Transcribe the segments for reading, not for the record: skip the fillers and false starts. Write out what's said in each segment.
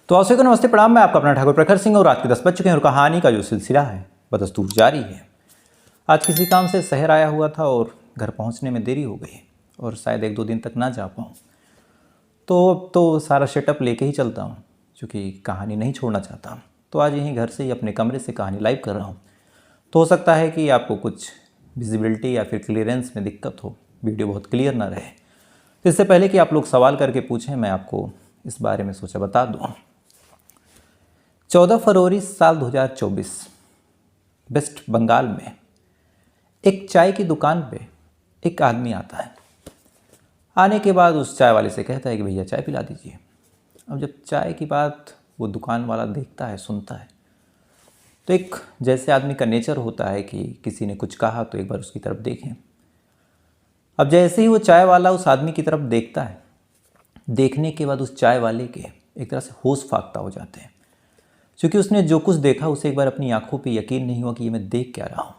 तो आप सभी को नमस्ते प्रणाम। मैं आपका अपना ठाकुर प्रखर सिंह और रात के 10 बज चुके हैं और कहानी का जो सिलसिला है बदस्तूर जारी है। आज किसी काम से शहर आया हुआ था और घर पहुंचने में देरी हो गई और शायद 1-2 दिन तक ना जा पाऊँ। तो अब तो सारा सेटअप लेके ही चलता हूँ क्योंकि कहानी नहीं छोड़ना चाहता। तो आज यहीं घर से ही अपने कमरे से कहानी लाइव कर रहा हूँ। तो हो सकता है कि आपको कुछ विजिबिलिटी या फिर क्लियरेंस में दिक्कत हो, वीडियो बहुत क्लियर ना रहे। तो इससे पहले कि आप लोग सवाल करके पूछें, मैं आपको इस बारे में सोचा बता दूँ। 14 फरवरी साल 2024 वेस्ट बंगाल में एक चाय की दुकान पे एक आदमी आता है। आने के बाद उस चाय वाले से कहता है कि भैया चाय पिला दीजिए। अब जब चाय की बात वो दुकान वाला देखता है, सुनता है, तो एक जैसे आदमी का नेचर होता है कि किसी ने कुछ कहा तो एक बार उसकी तरफ देखें। अब जैसे ही वो चाय वाला उस आदमी की तरफ देखता है, देखने के बाद उस चाय वाले के एक तरह से होश फाख्ता हो जाते हैं, क्योंकि उसने जो कुछ देखा उसे एक बार अपनी आंखों पे यकीन नहीं हुआ कि ये मैं देख क्या रहा हूँ।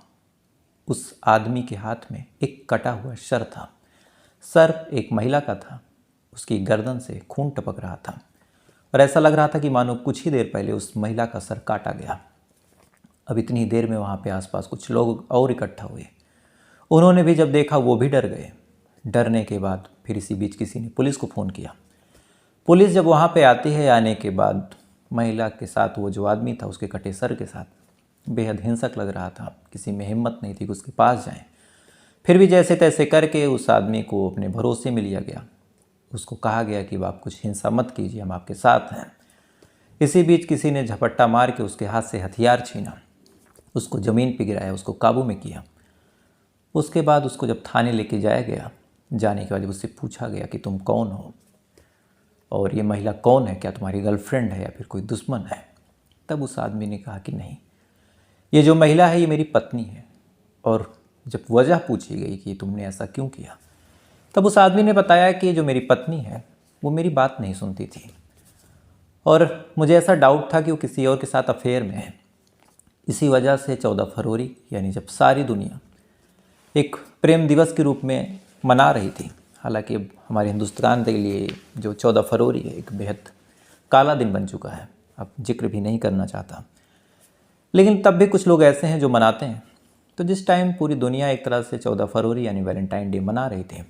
उस आदमी के हाथ में एक कटा हुआ सर था। सर एक महिला का था। उसकी गर्दन से खून टपक रहा था और ऐसा लग रहा था कि मानो कुछ ही देर पहले उस महिला का सर काटा गया। अब इतनी देर में वहाँ पे आसपास कुछ लोग और इकट्ठा हुए। उन्होंने भी जब देखा वो भी डर गए। डरने के बाद फिर इसी बीच किसी ने पुलिस को फ़ोन किया। पुलिस जब वहाँ पे आती है, आने के बाद महिला के साथ वो जो आदमी था उसके कटे सर के साथ बेहद हिंसक लग रहा था। किसी में हिम्मत नहीं थी कि उसके पास जाएं। फिर भी जैसे तैसे करके उस आदमी को अपने भरोसे में लिया गया। उसको कहा गया कि आप कुछ हिंसा मत कीजिए, हम आपके साथ हैं। इसी बीच किसी ने झपट्टा मार के उसके हाथ से हथियार छीना, उसको ज़मीन पर गिराया, उसको काबू में किया। उसके बाद उसको जब थाने लेके जाया गया, जाने के बाद जब उससे पूछा गया कि तुम कौन हो और ये महिला कौन है, क्या तुम्हारी गर्लफ्रेंड है या फिर कोई दुश्मन है, तब उस आदमी ने कहा कि नहीं, ये जो महिला है ये मेरी पत्नी है। और जब वजह पूछी गई कि तुमने ऐसा क्यों किया, तब उस आदमी ने बताया कि जो मेरी पत्नी है वो मेरी बात नहीं सुनती थी और मुझे ऐसा डाउट था कि वो किसी और के साथ अफेयर में है। इसी वजह से 14 फरवरी यानी जब सारी दुनिया एक प्रेम दिवस के रूप में मना रही थी, हालांकि अब हमारे हिंदुस्तान के लिए जो 14 फरवरी है एक बेहद काला दिन बन चुका है, अब जिक्र भी नहीं करना चाहता, लेकिन तब भी कुछ लोग ऐसे हैं जो मनाते हैं। तो जिस टाइम पूरी दुनिया एक तरह से 14 फरवरी यानी वैलेंटाइन डे मना रहे थे,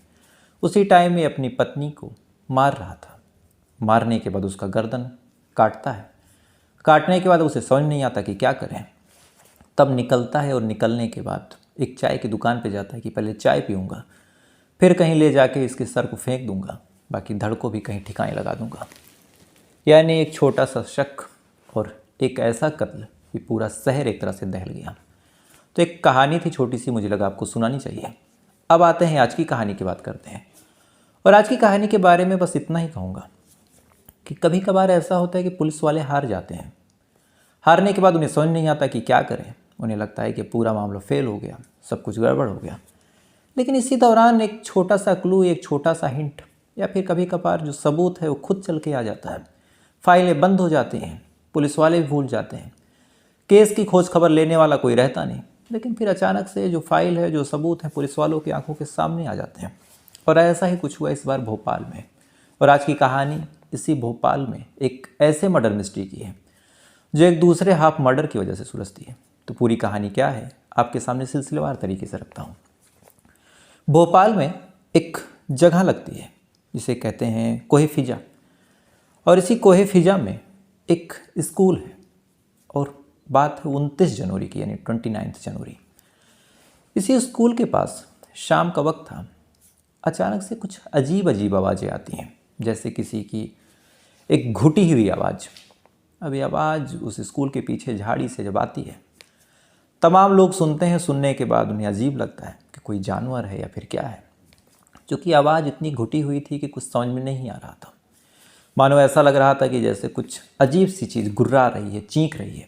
उसी टाइम में अपनी पत्नी को मार रहा था। मारने के बाद उसका गर्दन काटता है। काटने के बाद उसे समझ नहीं आता कि क्या करें। तब निकलता है और निकलने के बाद एक चाय की दुकान पे जाता है कि पहले चाय पीऊँगा, फिर कहीं ले जाके इसके सर को फेंक दूंगा, बाकी धड़ को भी कहीं ठिकाने लगा दूंगा। यानी एक छोटा सा शक और एक ऐसा कत्ल कि पूरा शहर एक तरह से दहल गया। तो एक कहानी थी छोटी सी, मुझे लगा आपको सुनानी चाहिए। अब आते हैं आज की कहानी की बात करते हैं। और आज की कहानी के बारे में बस इतना ही कहूँगा कि कभी कभार ऐसा होता है कि पुलिस वाले हार जाते हैं। हारने के बाद उन्हें समझ नहीं आता कि क्या करें। उन्हें लगता है कि पूरा मामला फेल हो गया, सब कुछ गड़बड़ हो गया। लेकिन इसी दौरान एक छोटा सा क्लू, एक छोटा सा हिंट या फिर कभी कभार जो सबूत है वो खुद चल के आ जाता है। फाइलें बंद हो जाती हैं, पुलिस वाले भी भूल जाते हैं, केस की खोज खबर लेने वाला कोई रहता नहीं, लेकिन फिर अचानक से जो फाइल है, जो सबूत है, पुलिस वालों की आंखों के सामने आ जाते हैं। और ऐसा ही कुछ हुआ इस बार भोपाल में। और आज की कहानी इसी भोपाल में एक ऐसे मर्डर मिस्ट्री की है जो एक दूसरे हाफ मर्डर की वजह से सुलझती है। तो पूरी कहानी क्या है आपके सामने सिलसिलेवार तरीके से रखता हूँ। भोपाल में एक जगह लगती है जिसे कहते हैं कोहे फिजा, और इसी कोहे फिजा में एक स्कूल है। और बात है 29 जनवरी की, यानी 29 जनवरी। इसी स्कूल के पास शाम का वक्त था। अचानक से कुछ अजीब अजीब आवाज़ें आती हैं, जैसे किसी की एक घुटी हुई आवाज़। अब ये आवाज़ उस स्कूल के पीछे झाड़ी से जब आती है, तमाम लोग सुनते हैं। सुनने के बाद उन्हें अजीब लगता है कि कोई जानवर है या फिर क्या है, क्योंकि आवाज़ इतनी घुटी हुई थी कि कुछ समझ में नहीं आ रहा था। मानो ऐसा लग रहा था कि जैसे कुछ अजीब सी चीज़ गुर्रा रही है, चीख रही है।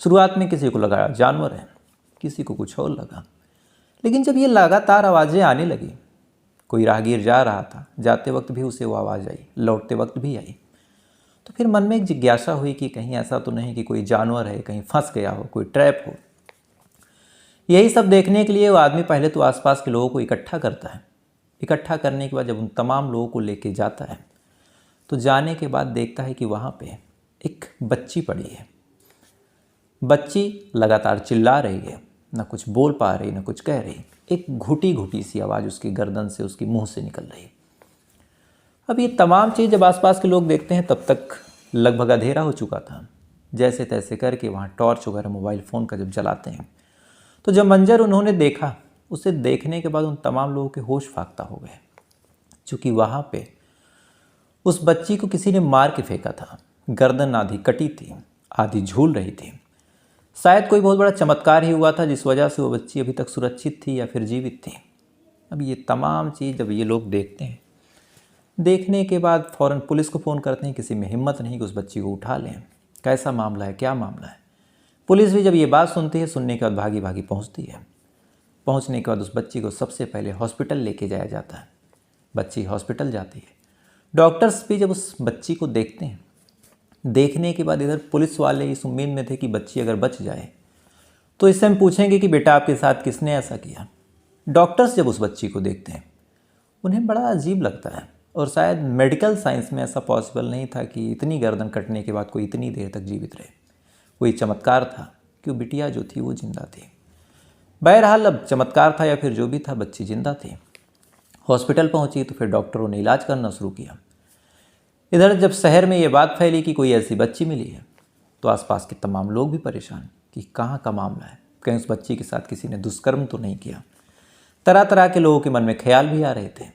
शुरुआत में किसी को लगा जानवर है, किसी को कुछ और लगा, लेकिन जब ये लगातार आवाज़ें आने लगी, कोई राहगीर जा रहा था, जाते वक्त भी उसे वो आवाज़ आई, लौटते वक्त भी आई, तो फिर मन में एक जिज्ञासा हुई कि कहीं ऐसा तो नहीं कि कोई जानवर है, कहीं फंस गया हो, कोई ट्रैप हो। यही सब देखने के लिए वो आदमी पहले तो आसपास के लोगों को इकट्ठा करता है। इकट्ठा करने के बाद जब उन तमाम लोगों को लेके जाता है, तो जाने के बाद देखता है कि वहाँ पे एक बच्ची पड़ी है। बच्ची लगातार चिल्ला रही है, ना कुछ बोल पा रही, ना कुछ कह रही। एक घुटी घुटी सी आवाज़ उसकी गर्दन से, उसकी मुंह से निकल रही। अब ये तमाम चीज़ जब आसपास के लोग देखते हैं, तब तक लगभग अंधेरा हो चुका था। जैसे तैसे करके वहाँ टॉर्च वगैरह मोबाइल फ़ोन का जब जलाते हैं, तो जब मंजर उन्होंने देखा, उसे देखने के बाद उन तमाम लोगों के होश फाख्ता हो गए, क्योंकि वहाँ पे उस बच्ची को किसी ने मार के फेंका था। गर्दन आधी कटी थी, आधी झूल रही थी। शायद कोई बहुत बड़ा चमत्कार ही हुआ था जिस वजह से वो बच्ची अभी तक सुरक्षित थी या फिर जीवित थी। अब ये तमाम चीज़ जब ये लोग देखते हैं, देखने के बाद फ़ौरन पुलिस को फ़ोन करते हैं। किसी में हिम्मत नहीं कि उस बच्ची को उठा लें। कैसा मामला है, क्या मामला है। पुलिस भी जब ये बात सुनती है, सुनने के बाद भागी भागी पहुंचती है। पहुंचने के बाद उस बच्ची को सबसे पहले हॉस्पिटल लेके जाया जाता है। बच्ची हॉस्पिटल जाती है। डॉक्टर्स भी जब उस बच्ची को देखते हैं, देखने के बाद इधर पुलिस वाले इस उम्मीद में थे कि बच्ची अगर बच जाए तो इससे हम पूछेंगे कि बेटा आपके साथ किसने ऐसा किया। डॉक्टर्स जब उस बच्ची को देखते हैं, उन्हें बड़ा अजीब लगता है, और शायद मेडिकल साइंस में ऐसा पॉसिबल नहीं था कि इतनी गर्दन कटने के बाद कोई इतनी देर तक जीवित रहे। कोई चमत्कार था कि वो बिटिया जो थी वो जिंदा थी। बहरहाल अब चमत्कार था या फिर जो भी था, बच्ची जिंदा थी। हॉस्पिटल पहुंची तो फिर डॉक्टरों ने इलाज करना शुरू किया। इधर जब शहर में ये बात फैली कि कोई ऐसी बच्ची मिली है, तो आसपास के तमाम लोग भी परेशान कि कहाँ का मामला है, कहीं उस बच्ची के साथ किसी ने दुष्कर्म तो नहीं किया। तरह तरह के लोगों के मन में ख्याल भी आ रहे थे।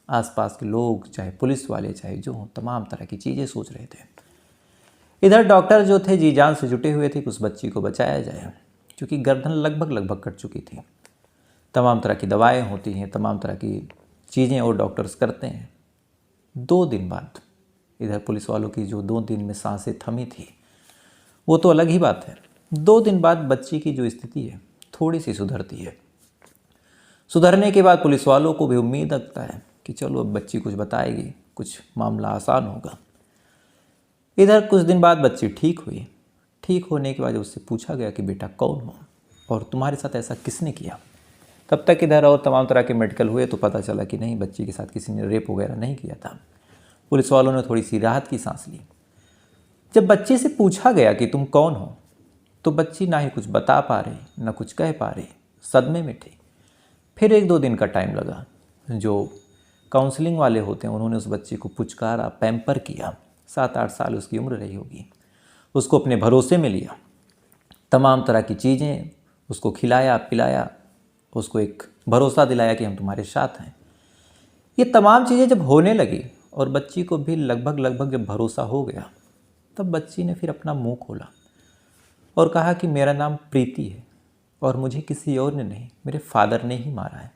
आसपास के लोग, चाहे पुलिस वाले, चाहे जो हों, तमाम तरह की चीज़ें सोच रहे थे। इधर डॉक्टर जो थे जी जान से जुटे हुए थे कि उस बच्ची को बचाया जाए, क्योंकि गर्दन लगभग कट चुकी थी। तमाम तरह की दवाएं होती हैं, तमाम तरह की चीज़ें और डॉक्टर्स करते हैं। 2 दिन बाद इधर पुलिस वालों की जो 2 दिन में सांसें थमी थी, वो तो अलग ही बात है। 2 दिन बाद बच्ची की जो स्थिति है थोड़ी सी सुधरती है। सुधरने के बाद पुलिस वालों को भी उम्मीद रखता है कि चलो अब बच्ची कुछ बताएगी, कुछ मामला आसान होगा। इधर कुछ दिन बाद बच्ची ठीक हुई। ठीक होने के बाद उससे पूछा गया कि बेटा कौन हो और तुम्हारे साथ ऐसा किसने किया। तब तक इधर और तमाम तरह के मेडिकल हुए तो पता चला कि नहीं, बच्ची के साथ किसी ने रेप वगैरह नहीं किया था। पुलिस वालों ने थोड़ी सी राहत की सांस ली। जब बच्ची से पूछा गया कि तुम कौन हो, तो बच्ची ना ही कुछ बता पा रही, ना कुछ कह पा रही, सदमे में थी। फिर 1-2 दिन का टाइम लगा। जो काउंसलिंग वाले होते हैं उन्होंने उस बच्ची को पुचकारा, पैम्पर किया। 7-8 साल उसकी उम्र रही होगी। उसको अपने भरोसे में लिया, तमाम तरह की चीज़ें उसको खिलाया पिलाया, उसको एक भरोसा दिलाया कि हम तुम्हारे साथ हैं। ये तमाम चीज़ें जब होने लगी और बच्ची को भी लगभग जब भरोसा हो गया, तब बच्ची ने फिर अपना मुंह खोला और कहा कि मेरा नाम प्रीति है और मुझे किसी और ने नहीं, मेरे फादर ने ही मारा है।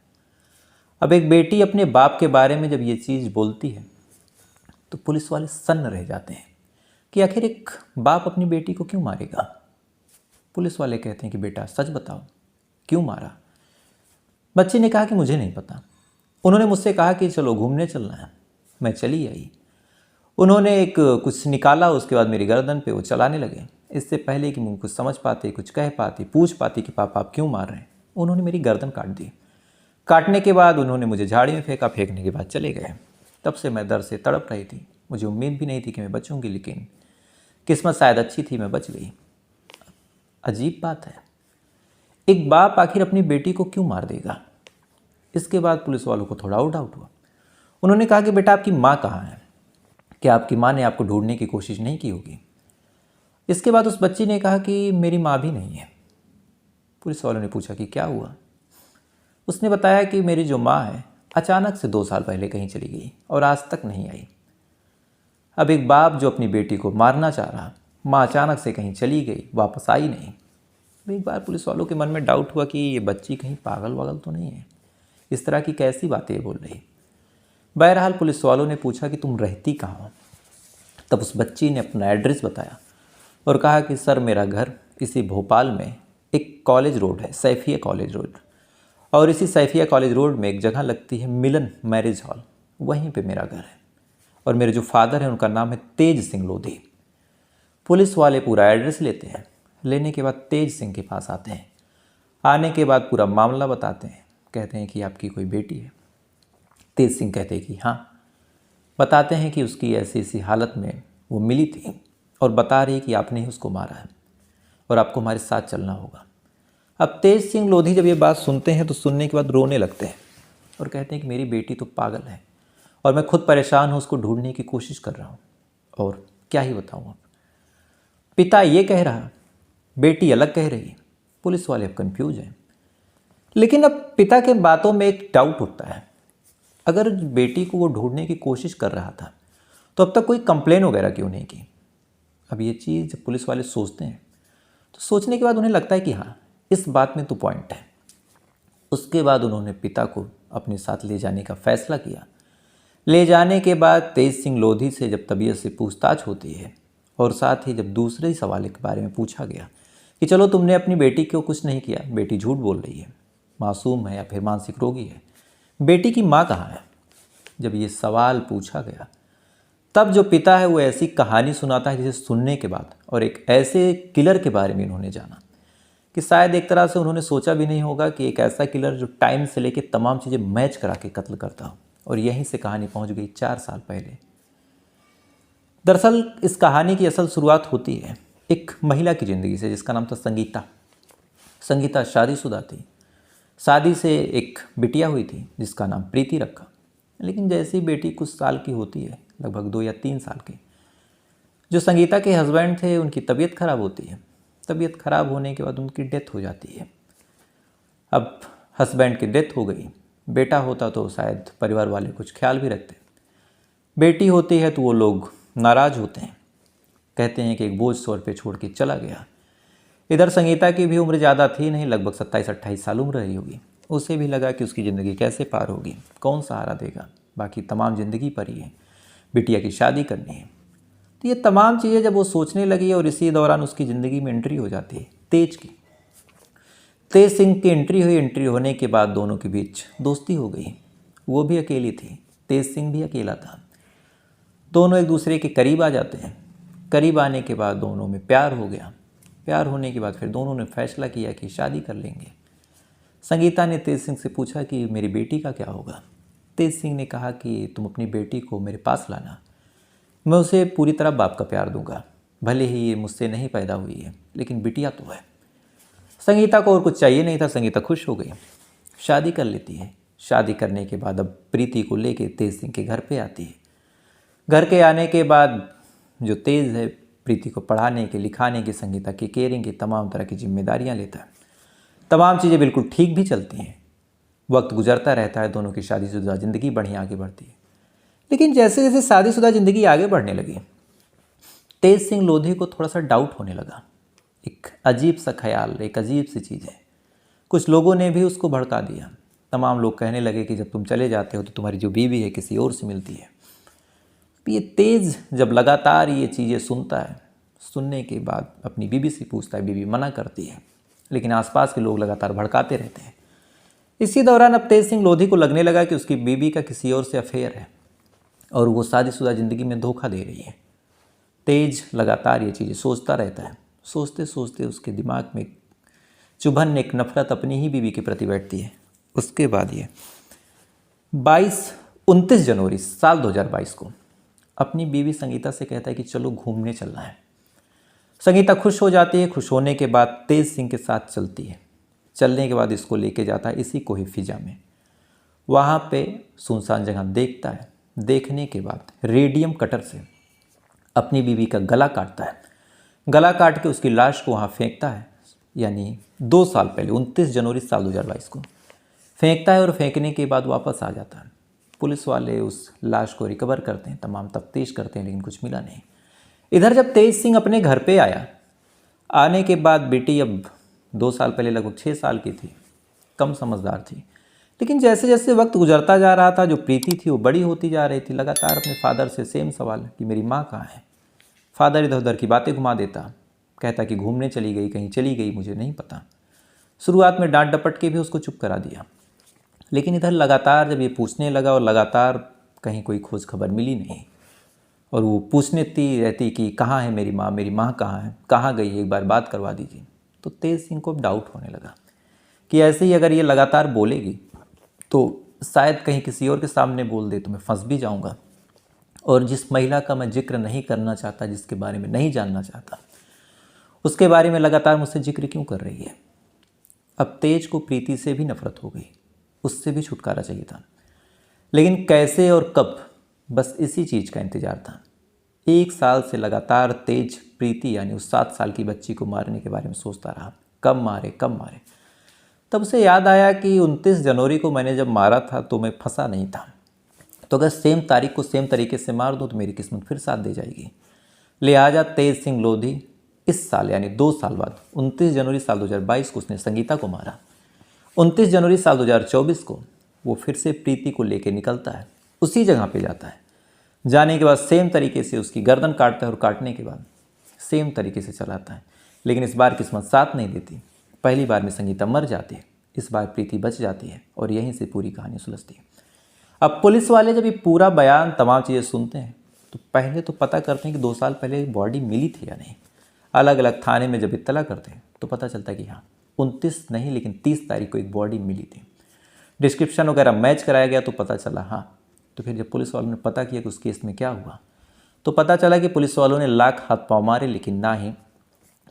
अब एक बेटी अपने बाप के बारे में जब ये चीज़ बोलती है तो पुलिस वाले सन्न रह जाते हैं कि आखिर एक बाप अपनी बेटी को क्यों मारेगा। पुलिस वाले कहते हैं कि बेटा सच बताओ, क्यों मारा। बच्ची ने कहा कि मुझे नहीं पता। उन्होंने मुझसे कहा कि चलो घूमने चलना है, मैं चली आई। उन्होंने एक कुछ निकाला, उसके बाद मेरी गर्दन पे वो चलाने लगे। इससे पहले कि मैं कुछ समझ पाती, कुछ कह पाती, पूछ पाती कि पापा आप क्यों मार रहे हैं, उन्होंने मेरी गर्दन काट दी। काटने के बाद उन्होंने मुझे झाड़ी में फेंका, फेंकने के बाद चले गए। तब से मैं दर्द से तड़प रही थी। मुझे उम्मीद भी नहीं थी कि मैं बचूंगी, लेकिन किस्मत शायद अच्छी थी, मैं बच गई। अजीब बात है, एक बाप आखिर अपनी बेटी को क्यों मार देगा। इसके बाद पुलिस वालों को थोड़ा और डाउट हुआ। उन्होंने कहा कि बेटा आपकी माँ कहाँ है, क्या आपकी माँ ने आपको ढूंढने की कोशिश नहीं की होगी। इसके बाद उस बच्ची ने कहा कि मेरी माँ भी नहीं है। पुलिस वालों ने पूछा कि क्या हुआ। उसने बताया कि मेरी जो माँ है अचानक से 2 साल पहले कहीं चली गई और आज तक नहीं आई। अब एक बाप जो अपनी बेटी को मारना चाह रहा, माँ अचानक से कहीं चली गई, वापस आई नहीं। एक बार पुलिस वालों के मन में डाउट हुआ कि ये बच्ची कहीं पागल वागल तो नहीं है, इस तरह की कैसी बातें बोल रही। बहरहाल पुलिस वालों ने पूछा कि तुम रहती कहाँ हो। तब उस बच्ची ने अपना एड्रेस बताया और कहा कि सर मेरा घर इसी भोपाल में एक कॉलेज रोड है, सैफिया कॉलेज रोड, और इसी सैफिया कॉलेज रोड में एक जगह लगती है मिलन मैरिज हॉल, वहीं पे मेरा घर है, और मेरे जो फादर हैं उनका नाम है तेज सिंह लोधी। पुलिस वाले पूरा एड्रेस लेते हैं। लेने के बाद तेज सिंह के पास आते हैं। आने के बाद पूरा मामला बताते हैं। कहते हैं कि आपकी कोई बेटी है। तेज सिंह कहते हैं कि हाँ। बताते हैं कि उसकी ऐसी ऐसी हालत में वो मिली थी और बता रही कि आपने ही उसको मारा है और आपको हमारे साथ चलना होगा। अब तेज सिंह लोधी जब ये बात सुनते हैं तो सुनने के बाद रोने लगते हैं और कहते हैं कि मेरी बेटी तो पागल है और मैं खुद परेशान हूँ, उसको ढूंढने की कोशिश कर रहा हूँ और क्या ही बताऊँ। अब पिता ये कह रहा, बेटी अलग कह रही। पुलिस वाले अब कंफ्यूज हैं। लेकिन अब पिता के बातों में एक डाउट उठता है, अगर बेटी को वो ढूंढने की कोशिश कर रहा था तो अब तक कोई कंप्लेन वगैरह क्यों नहीं की। अब ये चीज़ जब पुलिस वाले सोचते हैं तो सोचने के बाद उन्हें लगता है कि हाँ, इस बात में तो पॉइंट है। उसके बाद उन्होंने पिता को अपने साथ ले जाने का फैसला किया। ले जाने के बाद तेज सिंह लोधी से जब तबीयत से पूछताछ होती है और साथ ही जब दूसरे ही सवाल के बारे में पूछा गया कि चलो तुमने अपनी बेटी को कुछ नहीं किया, बेटी झूठ बोल रही है, मासूम है या फिर मानसिक रोगी है, बेटी की माँ कहाँ है, जब ये सवाल पूछा गया तब जो पिता है वो ऐसी कहानी सुनाता है जिसे सुनने के बाद और एक ऐसे किलर के बारे में इन्होंने जाना कि शायद एक तरह से उन्होंने सोचा भी नहीं होगा कि एक ऐसा किलर जो टाइम से लेके तमाम चीज़ें मैच करा के कत्ल करता हो। और यहीं से कहानी पहुंच गई 4 साल पहले। दरअसल इस कहानी की असल शुरुआत होती है एक महिला की ज़िंदगी से जिसका नाम था संगीता। संगीता शादीशुदा थी, शादी से एक बिटिया हुई थी जिसका नाम प्रीति रखा। लेकिन जैसी बेटी कुछ साल की होती है, लगभग 2 या 3 साल की, जो संगीता के हस्बैंड थे उनकी तबीयत खराब होती है। तबीयत खराब होने के बाद उनकी डेथ हो जाती है। अब हस्बैंड की डेथ हो गई, बेटा होता तो शायद परिवार वाले कुछ ख्याल भी रखते। बेटी होती है तो वो लोग नाराज़ होते हैं, कहते हैं कि एक बोझ सर पे छोड़ के चला गया। इधर संगीता की भी उम्र ज़्यादा थी नहीं, लगभग 27-28 साल उम्र रही होगी। उसे भी लगा कि उसकी ज़िंदगी कैसे पार होगी, कौन सहारा देगा, बाकी तमाम ज़िंदगी पर ही है, बिटिया की शादी करनी है। तो ये तमाम चीज़ें जब वो सोचने लगी और इसी दौरान उसकी ज़िंदगी में एंट्री हो जाती है तेज की। तेज सिंह की एंट्री हुई। एंट्री होने के बाद दोनों के बीच दोस्ती हो गई। वो भी अकेली थी, तेज सिंह भी अकेला था। दोनों एक दूसरे के करीब आ जाते हैं। करीब आने के बाद दोनों में प्यार हो गया। प्यार होने के बाद फिर दोनों ने फैसला किया कि शादी कर लेंगे। संगीता ने तेज सिंह से पूछा कि मेरी बेटी का क्या होगा। तेज सिंह ने कहा कि तुम अपनी बेटी को मेरे पास लाना, मैं उसे पूरी तरह बाप का प्यार दूंगा, भले ही ये मुझसे नहीं पैदा हुई है लेकिन बिटिया तो है। संगीता को और कुछ चाहिए नहीं था, संगीता खुश हो गई, शादी कर लेती है। शादी करने के बाद अब प्रीति को लेके तेज सिंह के घर पे आती है। घर के आने के बाद जो तेज है प्रीति को पढ़ाने के, लिखाने की, संगीता की केयरिंग की तमाम तरह की जिम्मेदारियां लेता है। तमाम चीज़ें बिल्कुल ठीक भी चलती हैं। वक्त गुजरता रहता है, दोनों की शादीशुदा ज़िंदगी बढ़िया आगे बढ़ती है। लेकिन जैसे जैसे शादीशुदा ज़िंदगी आगे बढ़ने लगी, तेज सिंह लोधी को थोड़ा सा डाउट होने लगा। एक अजीब सा ख्याल, एक अजीब सी चीज़ है। कुछ लोगों ने भी उसको भड़का दिया। तमाम लोग कहने लगे कि जब तुम चले जाते हो तो तुम्हारी जो बीवी है किसी और से मिलती है। ये तेज जब लगातार ये चीज़ें सुनता है, सुनने के बाद अपनी बीवी से पूछता है, बीवी मना करती है, लेकिन आसपास के लोग लगातार भड़काते रहते हैं। इसी दौरान अब तेज सिंह लोधी को लगने लगा कि उसकी बीवी का किसी और से अफेयर है और वो शादीशुदा ज़िंदगी में धोखा दे रही है। तेज लगातार ये चीज़ें सोचता रहता है। सोचते सोचते उसके दिमाग में चुभन, एक नफरत अपनी ही बीवी के प्रति बैठती है। उसके बाद ये 29 जनवरी साल 2022 को अपनी बीवी संगीता से कहता है कि चलो घूमने चलना है। संगीता खुश हो जाती है। खुश होने के बाद तेज सिंह के साथ चलती है। चलने के बाद इसको लेके जाता है इसी कोही फिजा में। वहाँ पे सुनसान जगह देखता है। देखने के बाद रेडियम कटर से अपनी बीवी का गला काटता है। गला काट के उसकी लाश को वहाँ फेंकता है, यानी 2 साल पहले 29 जनवरी साल 2022 को फेंकता है और फेंकने के बाद वापस आ जाता है। पुलिस वाले उस लाश को रिकवर करते हैं, तमाम तफ्तीश करते हैं, लेकिन कुछ मिला नहीं। इधर जब तेज सिंह अपने घर पे आया, आने के बाद बेटी अब 2 साल पहले लगभग 6 साल की थी, कम समझदार थी। लेकिन जैसे जैसे वक्त गुजरता जा रहा था, जो प्रीति थी वो बड़ी होती जा रही थी। लगातार अपने फादर से सेम सवाल कि मेरी माँ कहाँ है। फादर इधर उधर की बातें घुमा देता, कहता कि घूमने चली गई, कहीं चली गई, मुझे नहीं पता। शुरुआत में डांट डपट के भी उसको चुप करा दिया, लेकिन इधर लगातार जब ये पूछने लगा और लगातार कहीं कोई खोज खबर मिली नहीं और वो पूछती रहती कि कहाँ है मेरी माँ कहाँ है, कहाँ गई है, एक बार बात करवा दीजिए। तो तेज सिंह को डाउट होने लगा कि ऐसे ही अगर ये लगातार बोलेगी तो शायद कहीं किसी और के सामने बोल दे तो मैं फंस भी जाऊँगा। और जिस महिला का मैं जिक्र नहीं करना चाहता, जिसके बारे में नहीं जानना चाहता, उसके बारे में लगातार मुझसे जिक्र क्यों कर रही है। अब तेज को प्रीति से भी नफरत हो गई, उससे भी छुटकारा चाहिए था, लेकिन कैसे और कब, बस इसी चीज़ का इंतजार था। 1 साल से लगातार तेज प्रीति यानी उस 7 साल की बच्ची को मारने के बारे में सोचता रहा, कब मारे कब मारे। तब उसे याद आया कि 29 जनवरी को मैंने जब मारा था तो मैं फंसा नहीं था, तो अगर सेम तारीख को सेम तरीके से मार दूँ तो मेरी किस्मत फिर साथ दे जाएगी। लिहाजा तेज सिंह लोधी इस साल यानी 2 साल बाद 29 जनवरी साल 2022 को उसने संगीता को मारा। 29 जनवरी साल 2024 को वो फिर से प्रीति को लेकर निकलता है, उसी जगह पे जाता है। जाने के बाद सेम तरीके से उसकी गर्दन काटता है और काटने के बाद सेम तरीके से चलाता है, लेकिन इस बार किस्मत साथ नहीं देती। पहली बार में संगीता मर जाती है, इस बार प्रीति बच जाती है और यहीं से पूरी कहानी सुलझती है। अब पुलिस वाले जब ये पूरा बयान तमाम चीज़ें सुनते हैं तो पहले तो पता करते हैं कि 2 साल पहले बॉडी मिली थी या नहीं। अलग अलग थाने में जब इत्तला करते हैं तो पता चलता है कि हाँ 29 नहीं लेकिन 30 तारीख को एक बॉडी मिली थी। डिस्क्रिप्शन वगैरह मैच कराया गया तो पता चला हाँ। तो फिर जब पुलिस वालों ने पता किया कि उस केस में क्या हुआ तो पता चला कि पुलिस वालों ने लाख हाथ पाँव मारे, लेकिन ना ही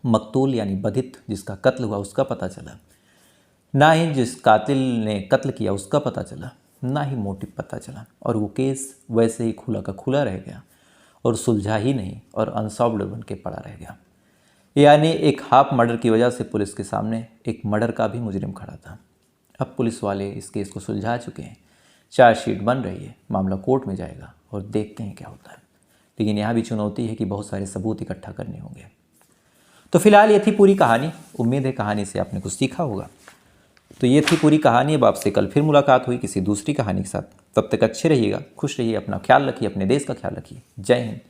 मकतूल यानी बधित जिसका कत्ल हुआ उसका पता चला, ना ही जिस कातिल ने कत्ल किया उसका पता चला, ना ही मोटिव पता चला। और वो केस वैसे ही खुला का खुला रह गया और सुलझा ही नहीं और अनसॉल्व्ड बन के पड़ा रह गया। यानी एक हाफ मर्डर की वजह से पुलिस के सामने एक मर्डर का भी मुजरिम खड़ा था। अब पुलिस वाले इस केस को सुलझा चुके हैं, चार्जशीट बन रही है, मामला कोर्ट में जाएगा और देखते हैं क्या होता है। लेकिन यहाँ भी चुनौती है कि बहुत सारे सबूत इकट्ठा करने होंगे। तो फिलहाल ये थी पूरी कहानी। उम्मीद है कहानी से आपने कुछ सीखा होगा। तो ये थी पूरी कहानी। अब आपसे कल फिर मुलाकात हुई किसी दूसरी कहानी के साथ। तब तक अच्छे रहिएगा, खुश रहिए, अपना ख्याल रखिए, अपने देश का ख्याल रखिए। जय हिंद।